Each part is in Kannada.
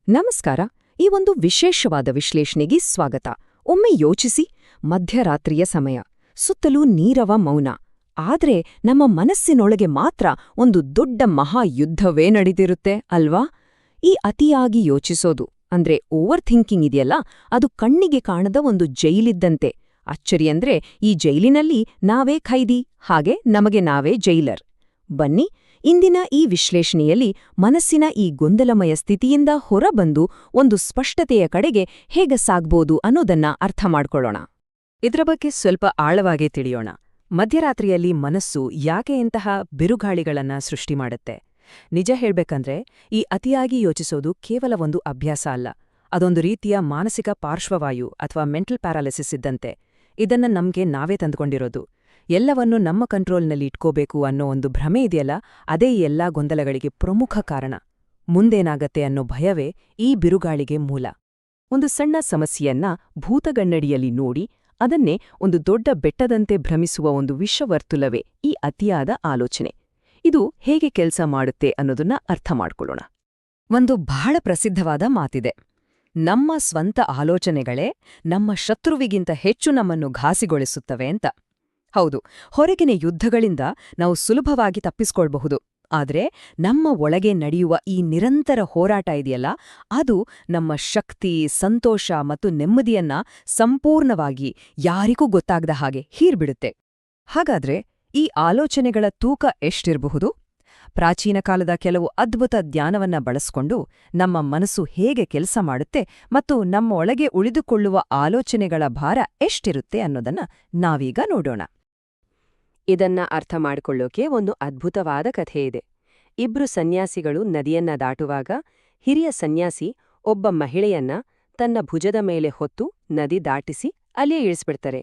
ನಮಸ್ಕಾರ. ಈ ಒಂದು ವಿಶೇಷವಾದ ವಿಶ್ಲೇಷಣೆಗೆ ಸ್ವಾಗತ. ಒಮ್ಮೆ ಯೋಚಿಸಿ, ಮಧ್ಯರಾತ್ರಿಯ ಸಮಯ, ಸುತ್ತಲೂ ನೀರವ ಮೌನ. ಆದ್ರೆ ನಮ್ಮ ಮನಸ್ಸಿನೊಳಗೆ ಮಾತ್ರ ಒಂದು ದೊಡ್ಡ ಮಹಾಯುದ್ಧವೇ ನಡೆದಿರುತ್ತೆ ಅಲ್ವಾ? ಈ ಅತಿಯಾಗಿ ಯೋಚಿಸೋದು ಅಂದ್ರೆ ಓವರ್ ಥಿಂಕಿಂಗ್ ಇದೆಯಲ್ಲ, ಅದು ಕಣ್ಣಿಗೆ ಕಾಣದ ಒಂದು ಜೈಲಿದ್ದಂತೆ. ಅಚ್ಚರಿಯಂದ್ರೆ ಈ ಜೈಲಿನಲ್ಲಿ ನಾವೇ ಖೈದಿ, ಹಾಗೆ ನಮಗೆ ನಾವೇ ಜೈಲರ್. ಬನ್ನಿ, ಇಂದಿನ ಈ ವಿಶ್ಲೇಷಣೆಯಲ್ಲಿ ಮನಸ್ಸಿನ ಈ ಗೊಂದಲಮಯ ಸ್ಥಿತಿಯಿಂದ ಹೊರಬಂದು ಒಂದು ಸ್ಪಷ್ಟತೆಯ ಕಡೆಗೆ ಹೇಗೆ ಸಾಗ್ಬೋದು ಅನ್ನೋದನ್ನ ಅರ್ಥ ಮಾಡ್ಕೊಳ್ಳೋಣ. ಇದರ ಬಗ್ಗೆ ಸ್ವಲ್ಪ ಆಳವಾಗಿ ತಿಳಿಯೋಣ. ಮಧ್ಯರಾತ್ರಿಯಲ್ಲಿ ಮನಸ್ಸು ಯಾಕೆ ಇಂತಹ ಬಿರುಗಾಳಿಗಳನ್ನ ಸೃಷ್ಟಿ ಮಾಡುತ್ತೆ? ನಿಜ ಹೇಳ್ಬೇಕಂದ್ರೆ, ಈ ಅತಿಯಾಗಿ ಯೋಚಿಸೋದು ಕೇವಲ ಒಂದು ಅಭ್ಯಾಸ ಅಲ್ಲ, ಅದೊಂದು ರೀತಿಯ ಮಾನಸಿಕ ಪಾರ್ಶ್ವವಾಯು ಅಥವಾ ಮೆಂಟಲ್ ಪ್ಯಾರಾಲಿಸಿಸ್ ಇದ್ದಂತೆ. ಇದನ್ನ ನಮ್ಗೆ ನಾವೇ ತಂದುಕೊಂಡಿರೋದು. ಎಲ್ಲವನ್ನೂ ನಮ್ಮ ಕಂಟ್ರೋಲ್ನಲ್ಲಿ ಇಟ್ಕೋಬೇಕು ಅನ್ನೋ ಒಂದು ಭ್ರಮೆ ಇದೆಯಲ್ಲ, ಅದೇ ಈ ಎಲ್ಲಾ ಗೊಂದಲಗಳಿಗೆ ಪ್ರಮುಖ ಕಾರಣ. ಮುಂದೇನಾಗತ್ತೆ ಅನ್ನೋ ಭಯವೇ ಈ ಬಿರುಗಾಳಿಗೆ ಮೂಲ. ಒಂದು ಸಣ್ಣ ಸಮಸ್ಯೆಯನ್ನ ಭೂತಗನ್ನಡಿಯಲ್ಲಿ ನೋಡಿ ಅದನ್ನೇ ಒಂದು ದೊಡ್ಡ ಬೆಟ್ಟದಂತೆ ಭ್ರಮಿಸುವ ಒಂದು ವಿಶ್ವವರ್ತುಲವೇ ಈ ಅತಿಯಾದ ಆಲೋಚನೆ. ಇದು ಹೇಗೆ ಕೆಲಸ ಮಾಡುತ್ತೆ ಅನ್ನೋದನ್ನ ಅರ್ಥ ಮಾಡ್ಕೊಳ್ಳೋಣ. ಒಂದು ಬಹಳ ಪ್ರಸಿದ್ಧವಾದ ಮಾತಿದೆ, ನಮ್ಮ ಸ್ವಂತ ಆಲೋಚನೆಗಳೇ ನಮ್ಮ ಶತ್ರುವಿಗಿಂತ ಹೆಚ್ಚು ನಮ್ಮನ್ನು ಘಾಸಿಗೊಳಿಸುತ್ತವೆ ಅಂತ. ಹೌದು, ಹೊರಗಿನ ಯುದ್ಧಗಳಿಂದ ನಾವು ಸುಲಭವಾಗಿ ತಪ್ಪಿಸ್ಕೊಳ್ಬಹುದು. ಆದ್ರೆ ನಮ್ಮ ಒಳಗೆ ನಡೆಯುವ ಈ ನಿರಂತರ ಹೋರಾಟ ಇದೆಯಲ್ಲ, ಅದು ನಮ್ಮ ಶಕ್ತಿ, ಸಂತೋಷ ಮತ್ತು ನೆಮ್ಮದಿಯನ್ನ ಸಂಪೂರ್ಣವಾಗಿ ಯಾರಿಗೂ ಗೊತ್ತಾಗದ ಹಾಗೆ ಹೀರ್ಬಿಡುತ್ತೆ. ಹಾಗಾದ್ರೆ ಈ ಆಲೋಚನೆಗಳ ತೂಕ ಎಷ್ಟಿರಬಹುದು? ಪ್ರಾಚೀನ ಕಾಲದ ಕೆಲವು ಅದ್ಭುತ ಜ್ಞಾನವನ್ನ ಬಳಸ್ಕೊಂಡು ನಮ್ಮ ಮನಸ್ಸು ಹೇಗೆ ಕೆಲಸ ಮಾಡುತ್ತೆ ಮತ್ತು ನಮ್ಮ ಒಳಗೆ ಉಳಿದುಕೊಳ್ಳುವ ಆಲೋಚನೆಗಳ ಭಾರ ಎಷ್ಟಿರುತ್ತೆ ಅನ್ನೋದನ್ನ ನಾವೀಗ ನೋಡೋಣ. ಇದನ್ನ ಅರ್ಥ ಮಾಡ್ಕೊಳ್ಳೋಕೆ ಒಂದು ಅದ್ಭುತವಾದ ಕಥೆ ಇದೆ. ಇಬ್ರು ಸನ್ಯಾಸಿಗಳು ನದಿಯನ್ನ ದಾಟುವಾಗ ಹಿರಿಯ ಸನ್ಯಾಸಿ ಒಬ್ಬ ಮಹಿಳೆಯನ್ನ ತನ್ನ ಭುಜದ ಮೇಲೆ ಹೊತ್ತು ನದಿ ದಾಟಿಸಿ ಅಲ್ಲಿಯೇ ಇಳಿಸ್ಬಿಡ್ತಾರೆ.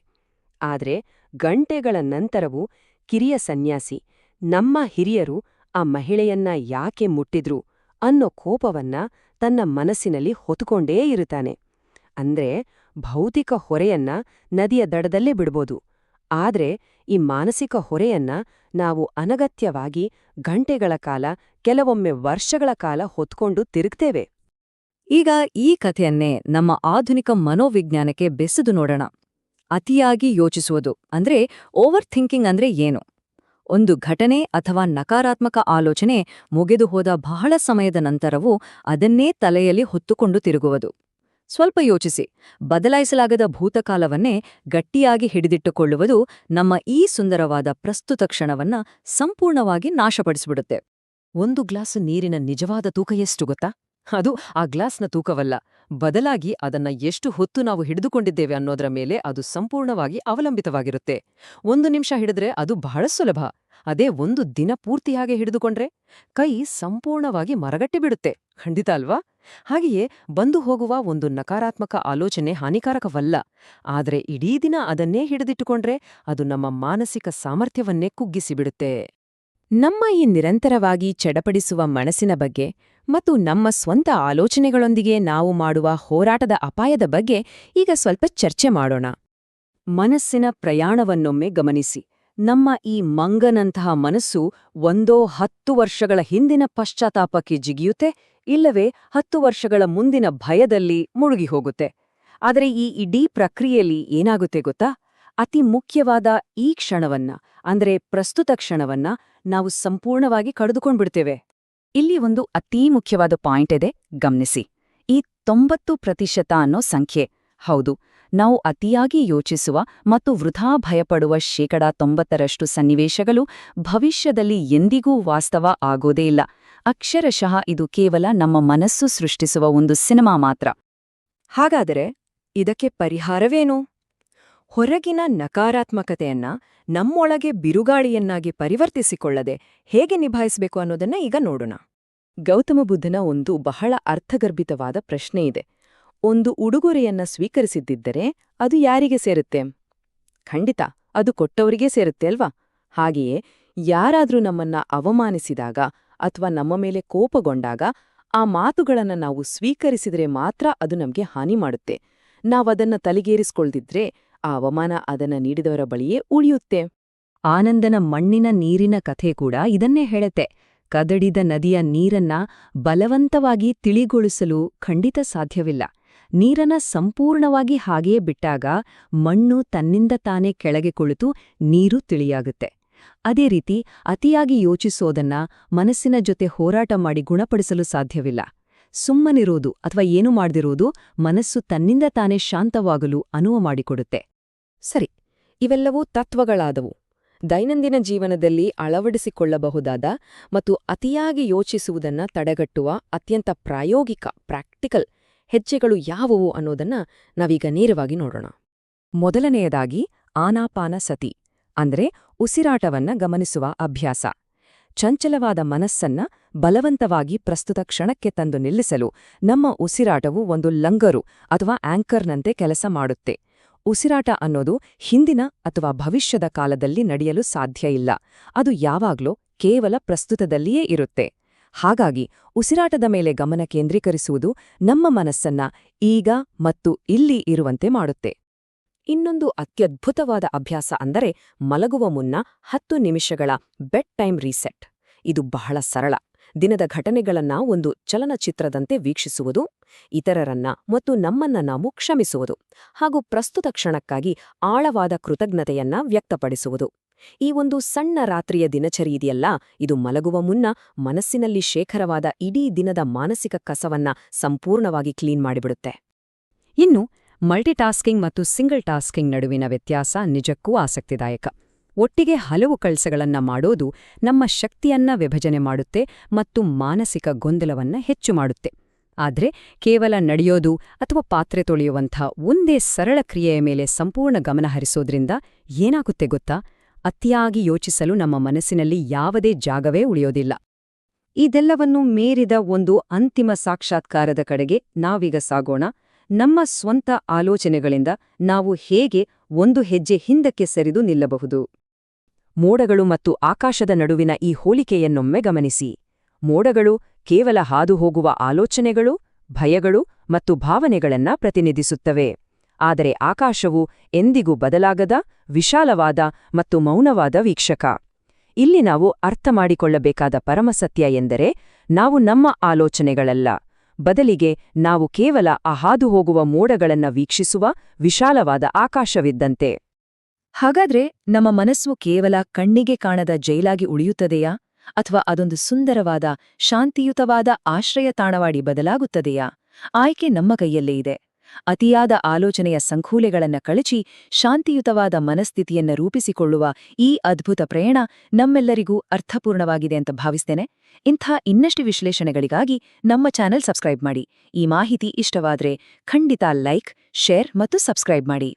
ಆದ್ರೆ ಗಂಟೆಗಳ ನಂತರವೂ ಕಿರಿಯ ಸನ್ಯಾಸಿ ನಮ್ಮ ಹಿರಿಯರು ಆ ಮಹಿಳೆಯನ್ನ ಯಾಕೆ ಮುಟ್ಟಿದ್ರು ಅನ್ನೋ ಕೋಪವನ್ನ ತನ್ನ ಮನಸ್ಸಿನಲ್ಲಿ ಹೊತ್ತುಕೊಂಡೇ ಇರುತ್ತಾನೆ. ಅಂದ್ರೆ ಭೌತಿಕ ಹೊರೆಯನ್ನ ನದಿಯ ದಡದಲ್ಲೇ ಬಿಡ್ಬೋದು, ಆದ್ರೆ ಈ ಮಾನಸಿಕ ಹೊರೆಯನ್ನ ನಾವು ಅನಗತ್ಯವಾಗಿ ಗಂಟೆಗಳ ಕಾಲ, ಕೆಲವೊಮ್ಮೆ ವರ್ಷಗಳ ಕಾಲ ಹೊತ್ಕೊಂಡು ತಿರುಗ್ತೇವೆ. ಈಗ ಈ ಕಥೆಯನ್ನೇ ನಮ್ಮ ಆಧುನಿಕ ಮನೋವಿಜ್ಞಾನಕ್ಕೆ ಬೆಸೆದು ನೋಡೋಣ. ಅತಿಯಾಗಿ ಯೋಚಿಸುವುದು ಅಂದ್ರೆ ಓವರ್ ಥಿಂಕಿಂಗ್ ಅಂದ್ರೆ ಏನು? ಒಂದು ಘಟನೆ ಅಥವಾ ನಕಾರಾತ್ಮಕ ಆಲೋಚನೆ ಮುಗಿದು ಹೋದ ಬಹಳ ಸಮಯದ ನಂತರವೂ ಅದನ್ನೇ ತಲೆಯಲ್ಲಿ ಹೊತ್ತುಕೊಂಡು ತಿರುಗುವುದು. ಸ್ವಲ್ಪ ಯೋಚಿಸಿ, ಬದಲಾಯಿಸಲಾಗದ ಭೂತಕಾಲವನ್ನೇ ಗಟ್ಟಿಯಾಗಿ ಹಿಡಿದಿಟ್ಟುಕೊಳ್ಳುವುದು ನಮ್ಮ ಈ ಸುಂದರವಾದ ಪ್ರಸ್ತುತ ಕ್ಷಣವನ್ನ ಸಂಪೂರ್ಣವಾಗಿ ನಾಶಪಡಿಸಿಬಿಡುತ್ತೆ. ಒಂದು ಗ್ಲಾಸ್ ನೀರಿನ ನಿಜವಾದ ತೂಕ ಎಷ್ಟು ಗೊತ್ತಾ? ಅದು ಆ ಗ್ಲಾಸ್ನ ತೂಕವಲ್ಲ, ಬದಲಾಗಿ ಅದನ್ನ ಎಷ್ಟು ಹೊತ್ತು ನಾವು ಹಿಡಿದುಕೊಂಡಿದ್ದೇವೆ ಅನ್ನೋದರ ಮೇಲೆ ಅದು ಸಂಪೂರ್ಣವಾಗಿ ಅವಲಂಬಿತವಾಗಿರುತ್ತೆ. 1 ನಿಮಿಷ ಹಿಡಿದ್ರೆ ಅದು ಬಹಳ ಸುಲಭ. ಅದೇ 1 ದಿನ ಪೂರ್ತಿಯಾಗಿ ಹಿಡಿದುಕೊಂಡ್ರೆ ಕೈ ಸಂಪೂರ್ಣವಾಗಿ ಮರಗಟ್ಟಿಬಿಡುತ್ತೆ. ಖಂಡಿತ ಅಲ್ವಾ? ಹಾಗೆಯೇ ಬಂದು ಹೋಗುವ ಒಂದು ನಕಾರಾತ್ಮಕ ಆಲೋಚನೆ ಹಾನಿಕಾರಕವಲ್ಲ, ಆದ್ರೆ ಇಡೀ ದಿನ ಅದನ್ನೇ ಹಿಡಿದಿಟ್ಟುಕೊಂಡ್ರೆ ಅದು ನಮ್ಮ ಮಾನಸಿಕ ಸಾಮರ್ಥ್ಯವನ್ನೇ ಕುಗ್ಗಿಸಿಬಿಡುತ್ತೆ. ನಮ್ಮ ಈ ನಿರಂತರವಾಗಿ ಚಡಪಡಿಸುವ ಮನಸ್ಸಿನ ಬಗ್ಗೆ ಮತ್ತು ನಮ್ಮ ಸ್ವಂತ ಆಲೋಚನೆಗಳೊಂದಿಗೆ ನಾವು ಮಾಡುವ ಹೋರಾಟದ ಅಪಾಯದ ಬಗ್ಗೆ ಈಗ ಸ್ವಲ್ಪ ಚರ್ಚೆ ಮಾಡೋಣ. ಮನಸ್ಸಿನ ಪ್ರಯಾಣವನ್ನೊಮ್ಮೆ ಗಮನಿಸಿ. ನಮ್ಮ ಈ ಮಂಗನಂತಹ ಮನಸ್ಸು 10 ವರ್ಷಗಳ ಹಿಂದಿನ ಪಶ್ಚಾತ್ತಾಪಕ್ಕೆ ಜಿಗಿಯುತ್ತೆ, ಇಲ್ಲವೇ 10 ವರ್ಷಗಳ ಮುಂದಿನ ಭಯದಲ್ಲಿ ಮುಳುಗಿ ಹೋಗುತ್ತೆ. ಆದರೆ ಈ ಇಡೀ ಪ್ರಕ್ರಿಯೆಯಲ್ಲಿ ಏನಾಗುತ್ತೆ ಗೊತ್ತಾ? ಅತಿ ಮುಖ್ಯವಾದ ಈ ಕ್ಷಣವನ್ನ, ಅಂದ್ರೆ ಪ್ರಸ್ತುತ ಕ್ಷಣವನ್ನ ನಾವು ಸಂಪೂರ್ಣವಾಗಿ ಕಳೆದುಕೊಂಡ್ಬಿಡ್ತೇವೆ. ಇಲ್ಲಿ ಒಂದು ಅತೀ ಮುಖ್ಯವಾದ ಪಾಯಿಂಟ್ ಇದೆ, ಗಮನಿಸಿ. ಈ 90% ಅನ್ನೋ ಸಂಖ್ಯೆ, ಹೌದು, ನಾವು ಅತಿಯಾಗಿ ಯೋಚಿಸುವ ಮತ್ತು ವೃಥಾ ಭಯಪಡುವ 90% ಸನ್ನಿವೇಶಗಳು ಭವಿಷ್ಯದಲ್ಲಿ ಎಂದಿಗೂ ವಾಸ್ತವ ಆಗೋದೇ ಇಲ್ಲ. ಅಕ್ಷರಶಃ ಇದು ಕೇವಲ ನಮ್ಮ ಮನಸ್ಸು ಸೃಷ್ಟಿಸುವ ಒಂದು ಸಿನಿಮಾ ಮಾತ್ರ. ಹಾಗಾದರೆ ಇದಕ್ಕೆ ಪರಿಹಾರವೇನು? ಹೊರಗಿನ ನಕಾರಾತ್ಮಕತೆಯನ್ನ ನಮ್ಮೊಳಗೆ ಬಿರುಗಾಳಿಯನ್ನಾಗಿ ಪರಿವರ್ತಿಸಿಕೊಳ್ಳದೆ ಹೇಗೆ ನಿಭಾಯಿಸಬೇಕು ಅನ್ನೋದನ್ನ ಈಗ ನೋಡೋಣ. ಗೌತಮ ಬುದ್ಧನ ಒಂದು ಬಹಳ ಅರ್ಥಗರ್ಭಿತವಾದ ಪ್ರಶ್ನೆ ಇದೆ. ಒಂದು ಉಡುಗೊರೆಯನ್ನ ಸ್ವೀಕರಿಸಿದ್ದಿದ್ದರೆ ಅದು ಯಾರಿಗೆ ಸೇರುತ್ತೆ? ಖಂಡಿತ ಅದು ಕೊಟ್ಟವರಿಗೆ ಸೇರುತ್ತೆ ಅಲ್ವಾ? ಹಾಗೆಯೇ ಯಾರಾದ್ರೂ ನಮ್ಮನ್ನ ಅವಮಾನಿಸಿದಾಗ ಅಥವಾ ನಮ್ಮ ಮೇಲೆ ಕೋಪಗೊಂಡಾಗ ಆ ಮಾತುಗಳನ್ನ ನಾವು ಸ್ವೀಕರಿಸಿದ್ರೆ ಮಾತ್ರ ಅದು ನಮ್ಗೆ ಹಾನಿ ಮಾಡುತ್ತೆ. ನಾವದನ್ನ ತಲೆಗೇರಿಸ್ಕೊಳ್ದಿದ್ರೆ ಆ ಅವಮಾನ ಅದನ್ನ ನೀಡಿದವರ ಬಳಿಯೇ ಉಳಿಯುತ್ತೆ. ಆನಂದನ ಮಣ್ಣಿನ ನೀರಿನ ಕಥೆ ಕೂಡ ಇದನ್ನೇ ಹೇಳುತ್ತೆ. ಕದಡಿದ ನದಿಯ ನೀರನ್ನ ಬಲವಂತವಾಗಿ ತಿಳಿಗೊಳಿಸಲು ಖಂಡಿತ ಸಾಧ್ಯವಿಲ್ಲ. ನೀರನ್ನ ಸಂಪೂರ್ಣವಾಗಿ ಹಾಗೆಯೇ ಬಿಟ್ಟಾಗ ಮಣ್ಣು ತನ್ನಿಂದ ತಾನೇ ಕೆಳಗೆ ಕುಳಿತು ನೀರು ತಿಳಿಯಾಗುತ್ತೆ. ಅದೇ ರೀತಿ ಅತಿಯಾಗಿ ಯೋಚಿಸೋದನ್ನ ಮನಸ್ಸಿನ ಜೊತೆ ಹೋರಾಟ ಮಾಡಿ ಗುಣಪಡಿಸಲು ಸಾಧ್ಯವಿಲ್ಲ. ಸುಮ್ಮನಿರೋದು ಅಥವಾ ಏನು ಮಾಡ್ದಿರೋದು ಮನಸ್ಸು ತನ್ನಿಂದ ತಾನೇ ಶಾಂತವಾಗಲು ಅನುವು ಮಾಡಿಕೊಡುತ್ತೆ. ಸರಿ, ಇವೆಲ್ಲವೂ ತತ್ವಗಳಾದವು. ದೈನಂದಿನ ಜೀವನದಲ್ಲಿ ಅಳವಡಿಸಿಕೊಳ್ಳಬಹುದಾದ ಮತ್ತು ಅತಿಯಾಗಿ ಯೋಚಿಸುವುದನ್ನ ತಡೆಗಟ್ಟುವ ಅತ್ಯಂತ ಪ್ರಾಕ್ಟಿಕಲ್ ಹೆಜ್ಜೆಗಳು ಯಾವುವು ಅನ್ನೋದನ್ನ ನಾವೀಗ ನೇರವಾಗಿ ನೋಡೋಣ. ಮೊದಲನೆಯದಾಗಿ ಆನಾಪಾನಸತಿ ಅಂದ್ರೆ ಉಸಿರಾಟವನ್ನ ಗಮನಿಸುವ ಅಭ್ಯಾಸ. ಚಂಚಲವಾದ ಮನಸ್ಸನ್ನ ಬಲವಂತವಾಗಿ ಪ್ರಸ್ತುತ ಕ್ಷಣಕ್ಕೆ ತಂದು ನಿಲ್ಲಿಸಲು ನಮ್ಮ ಉಸಿರಾಟವು ಒಂದು ಲಂಗರು ಅಥವಾ ಆಂಕರ್ನಂತೆ ಕೆಲಸ ಮಾಡುತ್ತೆ. ಉಸಿರಾಟ ಅನ್ನೋದು ಹಿಂದಿನ ಅಥವಾ ಭವಿಷ್ಯದ ಕಾಲದಲ್ಲಿ ನಡೆಯಲು ಸಾಧ್ಯ ಇಲ್ಲ. ಅದು ಯಾವಾಗ್ಲೂ ಕೇವಲ ಪ್ರಸ್ತುತದಲ್ಲಿಯೇ ಇರುತ್ತೆ. ಹಾಗಾಗಿ ಉಸಿರಾಟದ ಮೇಲೆ ಗಮನ ಕೇಂದ್ರೀಕರಿಸುವುದು ನಮ್ಮ ಮನಸ್ಸನ್ನ ಈಗ ಮತ್ತು ಇಲ್ಲಿ ಇರುವಂತೆ ಮಾಡುತ್ತೆ. ಇನ್ನೊಂದು ಅತ್ಯದ್ಭುತವಾದ ಅಭ್ಯಾಸ ಅಂದರೆ ಮಲಗುವ ಮುನ್ನ 10 ನಿಮಿಷಗಳ ಬೆಡ್ ಟೈಮ್ ರೀಸೆಟ್. ಇದು ಬಹಳ ಸರಳ. ದಿನದ ಘಟನೆಗಳನ್ನ ಒಂದು ಚಲನಚಿತ್ರದಂತೆ ವೀಕ್ಷಿಸುವುದು, ಇತರರನ್ನ ಮತ್ತು ನಮ್ಮನ್ನ ನಾವು ಕ್ಷಮಿಸುವುದು, ಹಾಗೂ ಪ್ರಸ್ತುತ ಕ್ಷಣಕ್ಕಾಗಿ ಆಳವಾದ ಕೃತಜ್ಞತೆಯನ್ನ ವ್ಯಕ್ತಪಡಿಸುವುದು. ಈ ಒಂದು ಸಣ್ಣ ರಾತ್ರಿಯ ದಿನಚರಿ ಇದೆಯಲ್ಲ, ಇದು ಮಲಗುವ ಮುನ್ನ ಮನಸ್ಸಿನಲ್ಲಿ ಶೇಖರವಾದ ಇಡೀ ದಿನದ ಮಾನಸಿಕ ಕಸವನ್ನ ಸಂಪೂರ್ಣವಾಗಿ ಕ್ಲೀನ್ ಮಾಡಿಬಿಡುತ್ತೆ. ಇನ್ನು ಮಲ್ಟಿಟಾಸ್ಕಿಂಗ್ ಮತ್ತು ಸಿಂಗಲ್ ಟಾಸ್ಕಿಂಗ್ ನಡುವಿನ ವ್ಯತ್ಯಾಸ ನಿಜಕ್ಕೂ ಆಸಕ್ತಿದಾಯಕ. ಒಟ್ಟಿಗೆ ಹಲವು ಕೆಲಸಗಳನ್ನ ಮಾಡೋದು ನಮ್ಮ ಶಕ್ತಿಯನ್ನ ವಿಭಜನೆ ಮಾಡುತ್ತೆ ಮತ್ತು ಮಾನಸಿಕ ಗೊಂದಲವನ್ನ ಹೆಚ್ಚು ಮಾಡುತ್ತೆ. ಆದ್ರೆ ಕೇವಲ ನಡೆಯೋದು ಅಥವಾ ಪಾತ್ರೆ ತೊಳೆಯುವಂಥ ಒಂದೇ ಸರಳ ಕ್ರಿಯೆಯ ಮೇಲೆ ಸಂಪೂರ್ಣ ಗಮನ ಹರಿಸೋದ್ರಿಂದ ಏನಾಗುತ್ತೆ ಗೊತ್ತಾ? ಅತಿಯಾಗಿ ಯೋಚಿಸಲು ನಮ್ಮ ಮನಸ್ಸಿನಲ್ಲಿ ಯಾವುದೇ ಜಾಗವೇ ಉಳಿಯೋದಿಲ್ಲ. ಇದೆಲ್ಲವನ್ನೂ ಮೀರಿದ ಒಂದು ಅಂತಿಮ ಸಾಕ್ಷಾತ್ಕಾರದ ಕಡೆಗೆ ನಾವೀಗ ಸಾಗೋಣ. ನಮ್ಮ ಸ್ವಂತ ಆಲೋಚನೆಗಳಿಂದ ನಾವು ಹೇಗೆ ಒಂದು ಹೆಜ್ಜೆ ಹಿಂದಕ್ಕೆ ಸರಿದು ನಿಲ್ಲಬಹುದು. ಮೋಡಗಳು ಮತ್ತು ಆಕಾಶದ ನಡುವಿನ ಈ ಹೋಲಿಕೆಯನ್ನೊಮ್ಮೆ ಗಮನಿಸಿ. ಮೋಡಗಳು ಕೇವಲ ಹಾದುಹೋಗುವ ಆಲೋಚನೆಗಳು, ಭಯಗಳು ಮತ್ತು ಭಾವನೆಗಳನ್ನ ಪ್ರತಿನಿಧಿಸುತ್ತವೆ. ಆದರೆ ಆಕಾಶವು ಎಂದಿಗೂ ಬದಲಾಗದ, ವಿಶಾಲವಾದ ಮತ್ತು ಮೌನವಾದ ವೀಕ್ಷಕ. ಇಲ್ಲಿ ನಾವು ಅರ್ಥ ಮಾಡಿಕೊಳ್ಳಬೇಕಾದ ಪರಮಸತ್ಯ ಎಂದರೆ ನಾವು ನಮ್ಮ ಆಲೋಚನೆಗಳಲ್ಲ, ಬದಲಿಗೆ ನಾವು ಕೇವಲ ಆ ಹಾದುಹೋಗುವ ಮೋಡಗಳನ್ನ ವೀಕ್ಷಿಸುವ ವಿಶಾಲವಾದ ಆಕಾಶವಿದ್ದಂತೆ. ಹಾಗಾದ್ರೆ ನಮ್ಮ ಮನಸ್ಸು ಕೇವಲ ಕಣ್ಣಿಗೆ ಕಾಣದ ಜೈಲಾಗಿ ಉಳಿಯುತ್ತದೆಯಾ? ಅಥವಾ ಅದೊಂದು ಸುಂದರವಾದ, ಶಾಂತಿಯುತವಾದ ಆಶ್ರಯ ತಾಣವಾಡಿ ಬದಲಾಗುತ್ತದೆಯಾ? ಆಯ್ಕೆ ನಮ್ಮ ಕೈಯಲ್ಲೇ ಇದೆ. ಅತಿಯಾದ ಆಲೋಚನೆಯ ಸಂಖೂಲೆಗಳನ್ನ ಕಳಚಿ ಶಾಂತಿಯುತವಾದ ಮನಸ್ಥಿತಿಯನ್ನ ರೂಪಿಸಿಕೊಳ್ಳುವ ಈ ಅದ್ಭುತ ಪ್ರಯಾಣ ನಮ್ಮೆಲ್ಲರಿಗೂ ಅರ್ಥಪೂರ್ಣವಾಗಿದೆ ಅಂತ ಭಾವಿಸ್ತೇನೆ. ಇಂಥ ಇನ್ನಷ್ಟು ವಿಶ್ಲೇಷಣೆಗಳಿಗಾಗಿ ನಮ್ಮ ಚಾನೆಲ್ ಸಬ್ಸ್ಕ್ರೈಬ್ ಮಾಡಿ. ಈ ಮಾಹಿತಿ ಇಷ್ಟವಾದ್ರೆ ಖಂಡಿತ ಲೈಕ್, ಶೇರ್ ಮತ್ತು ಸಬ್ಸ್ಕ್ರೈಬ್ ಮಾಡಿ.